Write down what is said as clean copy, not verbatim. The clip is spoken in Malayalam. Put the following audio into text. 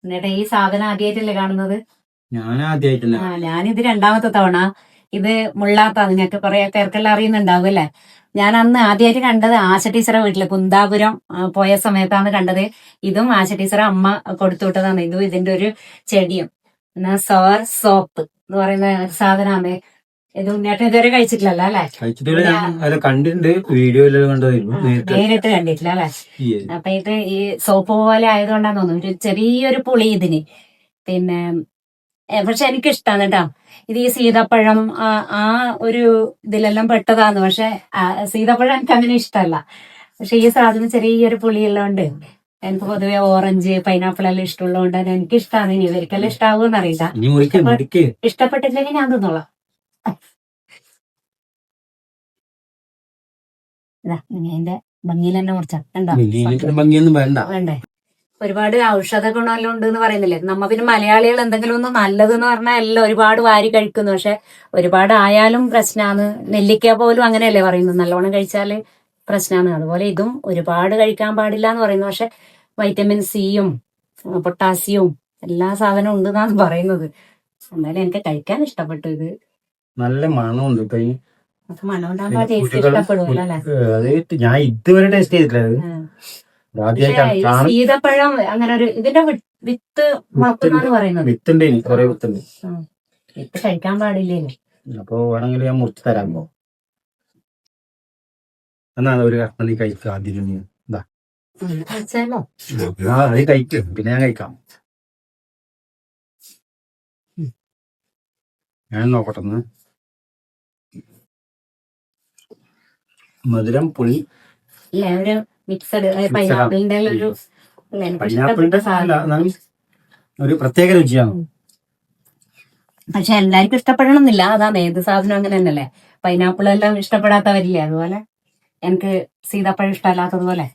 എന്നിട്ട് ഈ സാധനം ആദ്യമായിട്ടല്ലേ കാണുന്നത്? ഞാൻ ആദ്യമായിട്ടല്ല. ഞാനിത് രണ്ടാമത്തെ തവണ. ഇത് മുള്ളാത്ത നിങ്ങൾക്ക് കുറെ പേർക്കെല്ലാം അറിയുന്നുണ്ടാവും അല്ലെ. ഞാൻ അന്ന് ആദ്യമായിട്ട് കണ്ടത് ആശ ടീച്ചറെ വീട്ടില് കുന്താപുരം പോയ സമയത്താണ് കണ്ടത്. ഇതും ആശ ടീച്ചറെ അമ്മ കൊടുത്തു വിട്ടതാണ്. ഇതും ഇതിന്റെ ഒരു ചെടിയും. പിന്നെ സോർ സോപ്പ് എന്ന് പറയുന്ന സാധനമാണ്. ഇത് ഉണ്ണിയേട്ടൻ ഇതുവരെ കഴിച്ചിട്ടില്ലല്ലോ അല്ലെ? കഴിച്ചിട്ടില്ല, കണ്ടിട്ടുണ്ട്, വീഡിയോയിലെല്ലാം കണ്ടതായിരുന്നു, നേരിട്ട് കണ്ടിട്ടില്ല അല്ലെ? അപ്പൊ ഇത് ഈ സോപ്പ് പോലെ ആയതുകൊണ്ടാന്ന് തോന്നുന്നു ഒരു ചെറിയൊരു പുളി ഇതിന്. പിന്നെ പക്ഷെ എനിക്കിഷ്ടാണ് കേട്ടോ. ഇത് ഈ സീതാപ്പഴം ആ ഒരു ഇതിലെല്ലാം പെട്ടതാന്ന്. പക്ഷെ സീതാപ്പഴം എനിക്ക് അങ്ങനെ ഇഷ്ടമല്ല. പക്ഷെ ഈ സാധനം ചെറിയൊരു പുളിയുള്ളതുകൊണ്ട് എനിക്ക് പൊതുവെ ഓറഞ്ച് പൈനാപ്പിൾ എല്ലാം ഇഷ്ടമുള്ളതുകൊണ്ട് എനിക്ക് ഇഷ്ടമാണ്. ഇനി ഇവർക്കെല്ലാം ഇഷ്ടാവൂന്ന് അറിയില്ല. ഇഷ്ടപ്പെട്ടില്ലെങ്കിൽ ഞാൻ തിന്നോളാം. അതിന്റെ ഭംഗിയിൽ തന്നെ ഭംഗിയൊന്നും വേണ്ട. വേണ്ടേ? ഒരുപാട് ഔഷധ ഗുണമെല്ലാം ഉണ്ട് എന്ന് പറയുന്നില്ലേ. നമ്മ പിന്നെ മലയാളികൾ എന്തെങ്കിലും ഒന്ന് നല്ലതെന്ന് പറഞ്ഞാൽ എല്ലാം ഒരുപാട് വാരി കഴിക്കുന്നു. പക്ഷെ ഒരുപാട് ആയാലും പ്രശ്നമാണ്. നെല്ലിക്ക പോലും അങ്ങനെയല്ലേ പറയുന്നത്, നല്ലോണം കഴിച്ചാല് പ്രശ്നമാണ്. അതുപോലെ ഇതും ഒരുപാട് കഴിക്കാൻ പാടില്ല എന്ന് പറയുന്നു. പക്ഷെ വൈറ്റമിൻ സിയും പൊട്ടാസ്യവും എല്ലാ സാധനവും ഉണ്ടെന്നാണ് പറയുന്നത്. എന്നാലും എനിക്ക് കഴിക്കാൻ ഇഷ്ടപ്പെട്ടു. ഇത് നല്ല മണമുണ്ട്. മണം ഉണ്ടാകുമ്പോ ടേസ്റ്റ് ഇഷ്ടപ്പെടുമല്ലോ അല്ലെ? ഞാൻ ഇതുവരെ ടേസ്റ്റ് ചെയ്തിട്ടില്ല. സീതപ്പഴം അങ്ങനെ ഒരു ഇതിന്റെ വിത്ത് മുളക്കുന്നാണ് പറയുന്നത്. വിത്തുണ്ട്, കുറെ വിത്തുണ്ട്. വിത്ത് കഴിക്കാൻ പാടില്ലേ? അപ്പൊ വേണമെങ്കിൽ ഞാൻ മുറിച്ച് തരാമോ? എന്നാ ഒരു കഷ്ണം നീ കഴിക്കുക ആദ്യം. അത് കഴിക്കും, പിന്നെ ഞാൻ കഴിക്കാം. ഞാൻ നോക്കട്ടെ. മധുരം, പുളി, ഒരു മിക്സഡ് പൈനാപ്പിളിന്റെ ഒരു പ്രത്യേക രുചിയാണ്. പക്ഷെ എല്ലാവർക്കും ഇഷ്ടപ്പെടണമെന്നില്ല. അതാണ് ഏത് സാധനം അങ്ങനെ തന്നെയല്ലേ. പൈനാപ്പിൾ എല്ലാം ഇഷ്ടപ്പെടാത്തവരില്ലേ. അതുപോലെ എനിക്ക് സീതാപ്പഴം ഇഷ്ടമല്ലാത്തതുപോലെ